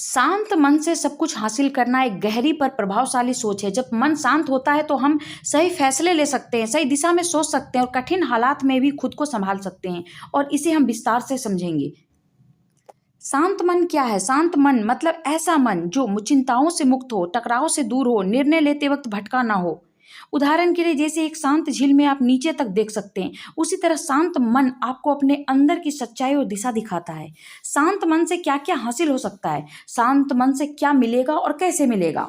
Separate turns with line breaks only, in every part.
शांत मन से सब कुछ हासिल करना एक गहरी पर प्रभावशाली सोच है। जब मन शांत होता है तो हम सही फैसले ले सकते हैं, सही दिशा में सोच सकते हैं और कठिन हालात में भी खुद को संभाल सकते हैं। और इसे हम विस्तार से समझेंगे। शांत मन क्या है? शांत मन मतलब ऐसा मन जो चिंताओं से मुक्त हो, टकराव से दूर हो, निर्णय लेते वक्त भटका ना हो। उदाहरण के लिए जैसे एक शांत झील में आप नीचे तक देख सकते हैं, उसी तरह शांत मन आपको अपने अंदर की सच्चाई और दिशा दिखाता है। शांत मन से क्या क्या हासिल हो सकता है? शांत मन से क्या मिलेगा और कैसे मिलेगा?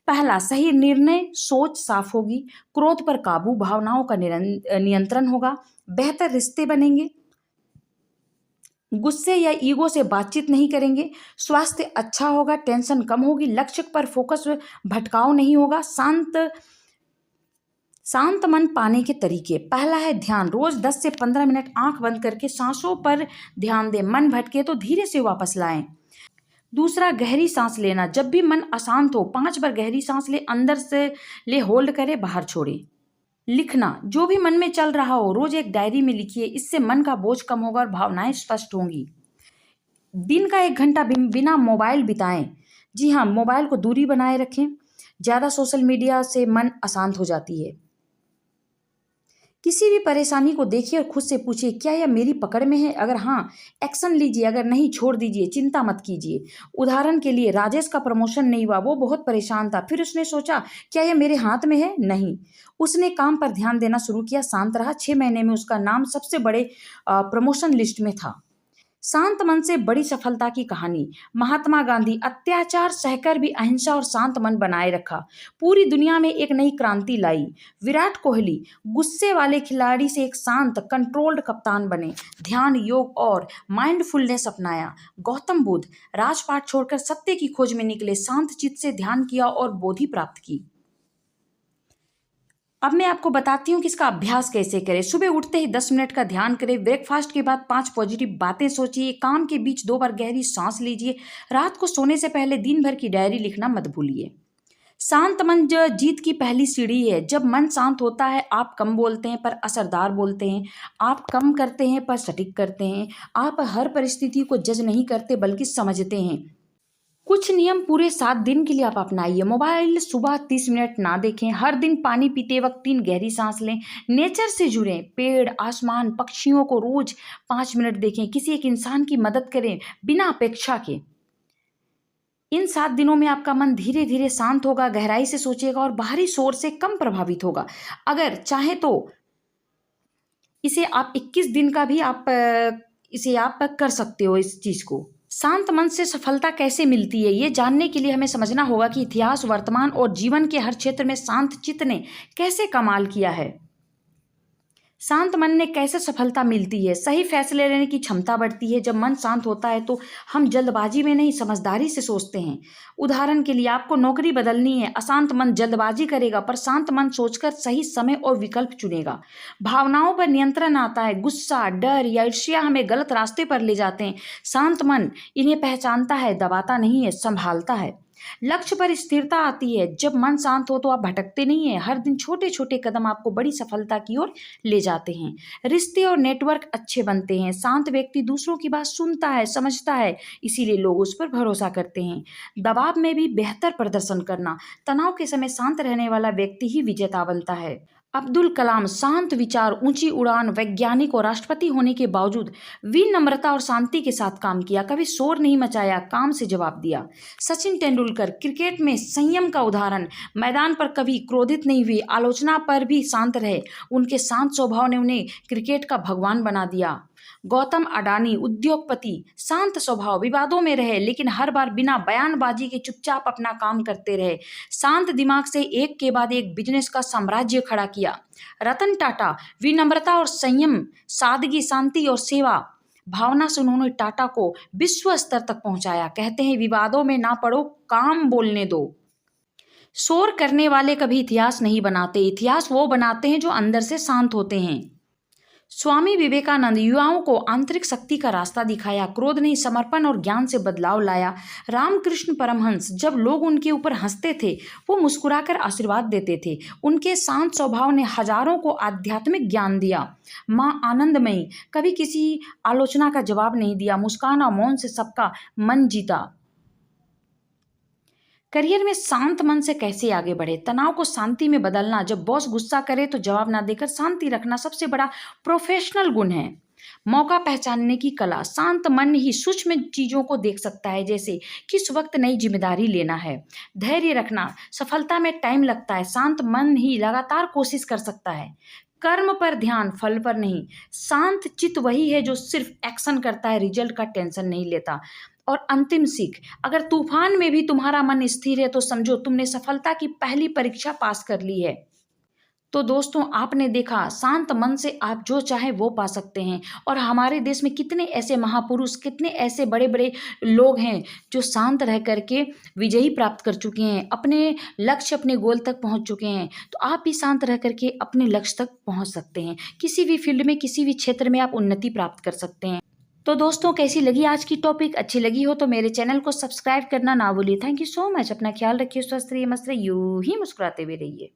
पहला, सही निर्णय, सोच साफ होगी, क्रोध पर काबू, भावनाओं का नियंत्रण होगा, बेहतर रिश्ते बनेंगे, गुस्से या ईगो से बातचीत नहीं करेंगे, स्वास्थ्य अच्छा होगा, टेंशन कम होगी, लक्ष्य पर फोकस, भटकाव नहीं होगा। शांत मन पाने के तरीके। पहला है ध्यान। रोज 10 से 15 मिनट आंख बंद करके सांसों पर ध्यान दें। मन भटके तो धीरे से वापस लाएं। दूसरा, गहरी सांस लेना। जब भी मन अशांत हो 5 बार गहरी सांस ले, अंदर से ले, होल्ड करें, बाहर छोड़ें। लिखना। जो भी मन में चल रहा हो रोज एक डायरी में लिखिए। इससे मन का बोझ कम होगा और भावनाएं स्पष्ट होंगी। दिन का 1 घंटा बिना मोबाइल बिताएं। जी हाँ, मोबाइल को दूरी बनाए रखें। ज़्यादा सोशल मीडिया से मन अशांत हो जाती है। किसी भी परेशानी को देखिए और खुद से पूछिए, क्या यह मेरी पकड़ में है? अगर हाँ, एक्शन लीजिए, अगर नहीं, छोड़ दीजिए, चिंता मत कीजिए। उदाहरण के लिए राजेश का प्रमोशन नहीं हुआ, वो बहुत परेशान था। फिर उसने सोचा, क्या यह मेरे हाथ में है? नहीं। उसने काम पर ध्यान देना शुरू किया, शांत रहा। 6 महीने में उसका नाम सबसे बड़े प्रमोशन लिस्ट में था। शांत मन से बड़ी सफलता की कहानी। महात्मा गांधी अत्याचार सहकर भी अहिंसा और शांत मन बनाए रखा, पूरी दुनिया में एक नई क्रांति लाई। विराट कोहली गुस्से वाले खिलाड़ी से एक शांत कंट्रोल्ड कप्तान बने, ध्यान, योग और माइंडफुलनेस अपनाया। गौतम बुद्ध राजपाट छोड़कर सत्य की खोज में निकले, शांत चित्त से ध्यान किया और बोधि प्राप्त की। अब मैं आपको बताती हूँ कि इसका अभ्यास कैसे करें। सुबह उठते ही 10 मिनट का ध्यान करें। ब्रेकफास्ट के बाद 5 पॉजिटिव बातें सोचिए। काम के बीच 2 बार गहरी सांस लीजिए। रात को सोने से पहले दिन भर की डायरी लिखना मत भूलिए। शांत मन जो जीत की पहली सीढ़ी है। जब मन शांत होता है आप कम बोलते हैं पर असरदार बोलते हैं, आप कम करते हैं पर सटीक करते हैं, आप हर परिस्थिति को जज नहीं करते बल्कि समझते हैं। कुछ नियम पूरे 7 दिन के लिए आप अपनाइए। मोबाइल सुबह 30 मिनट ना देखें। हर दिन पानी पीते वक्त 3 गहरी सांस लें। नेचर से जुड़ें। पेड़, आसमान, पक्षियों को रोज 5 मिनट देखें। किसी एक इंसान की मदद करें बिना अपेक्षा के। इन 7 दिनों में आपका मन धीरे धीरे शांत होगा, गहराई से सोचेगा और बाहरी शोर से कम प्रभावित होगा। अगर चाहे तो इसे आप 21 दिन का भी इसे आप कर सकते हो इस चीज को। शांत मन से सफलता कैसे मिलती है, ये जानने के लिए हमें समझना होगा कि इतिहास, वर्तमान और जीवन के हर क्षेत्र में शांत चित्त ने कैसे कमाल किया है। शांत मन ने कैसे सफलता मिलती है। सही फैसले लेने की क्षमता बढ़ती है। जब मन शांत होता है तो हम जल्दबाजी में नहीं, समझदारी से सोचते हैं। उदाहरण के लिए आपको नौकरी बदलनी है, अशांत मन जल्दबाजी करेगा पर शांत मन सोचकर सही समय और विकल्प चुनेगा। भावनाओं पर नियंत्रण आता है। गुस्सा, डर या ईर्ष्या हमें गलत रास्ते पर ले जाते हैं। शांत मन इन्हें पहचानता है, दबाता नहीं है, संभालता है। लक्ष्य पर स्थिरता आती है। जब मन शांत हो तो आप भटकते नहीं हैं। हर दिन छोटे छोटे कदम आपको बड़ी सफलता की ओर ले जाते हैं। रिश्ते और नेटवर्क अच्छे बनते हैं। शांत व्यक्ति दूसरों की बात सुनता है, समझता है, इसीलिए लोग उस पर भरोसा करते हैं। दबाव में भी बेहतर प्रदर्शन करना। तनाव के समय शांत रहने वाला व्यक्ति ही विजेता बनता है। अब्दुल कलाम शांत विचार, ऊंची उड़ान, वैज्ञानिक और राष्ट्रपति होने के बावजूद विनम्रता और शांति के साथ काम किया। कभी शोर नहीं मचाया, काम से जवाब दिया। सचिन तेंदुलकर क्रिकेट में संयम का उदाहरण। मैदान पर कभी क्रोधित नहीं हुए, आलोचना पर भी शांत रहे। उनके शांत स्वभाव ने उन्हें क्रिकेट का भगवान बना दिया। गौतम अडानी उद्योगपति, शांत स्वभाव, विवादों में रहे लेकिन हर बार बिना बयानबाजी के चुपचाप अपना काम करते रहे। शांत दिमाग से एक के बाद एक बिजनेस का साम्राज्य खड़ा किया। रतन टाटा विनम्रता और संयम, सादगी, शांति और सेवा भावना से उन्होंने टाटा को विश्व स्तर तक पहुंचाया। कहते हैं विवादों में ना पड़ो, काम बोलने दो। शोर करने वाले कभी इतिहास नहीं बनाते, इतिहास वो बनाते हैं जो अंदर से शांत होते हैं। स्वामी विवेकानंद युवाओं को आंतरिक शक्ति का रास्ता दिखाया। क्रोध नहीं, समर्पण और ज्ञान से बदलाव लाया। रामकृष्ण परमहंस जब लोग उनके ऊपर हंसते थे वो मुस्कुराकर आशीर्वाद देते थे। उनके शांत स्वभाव ने हजारों को आध्यात्मिक ज्ञान दिया। माँ आनंदमयी कभी किसी आलोचना का जवाब नहीं दिया, मुस्कान और मौन से सबका मन जीता। करियर में शांत मन से कैसे आगे बढ़े, तनाव को शांति में बदलना, जब बॉस गुस्सा करे तो जवाब ना देकर शांति रखना सबसे बड़ा प्रोफेशनल गुण है। मौका पहचानने की कला, शांत मन ही सूक्ष्म चीजों को देख सकता है, जैसे किस वक्त नई जिम्मेदारी लेना है। धैर्य रखना, सफलता में टाइम लगता है, शांत मन ही लगातार कोशिश कर सकता है। कर्म पर ध्यान, फल पर नहीं। शांत चित्त वही है जो सिर्फ एक्शन करता है, रिजल्ट का टेंशन नहीं लेता। और अंतिम सीख, अगर तूफान में भी तुम्हारा मन स्थिर है तो समझो तुमने सफलता की पहली परीक्षा पास कर ली है। तो दोस्तों, आपने देखा, शांत मन से आप जो चाहे वो पा सकते हैं। और हमारे देश में कितने ऐसे महापुरुष, कितने ऐसे बड़े बड़े लोग हैं जो शांत रह करके विजयी प्राप्त कर चुके हैं, अपने लक्ष्य, अपने गोल तक पहुंच चुके हैं। तो आप भी शांत रह करके अपने लक्ष्य तक पहुंच सकते हैं। किसी भी फील्ड में, किसी भी क्षेत्र में आप उन्नति प्राप्त कर सकते हैं। तो दोस्तों, कैसी लगी आज की टॉपिक? अच्छी लगी हो तो मेरे चैनल को सब्सक्राइब करना ना भूलिए। Thank you so much. अपना ख्याल रखिए, स्वस्थ रहिए, मस्त रहिए, यूं ही मुस्कुराते हुए रहिए।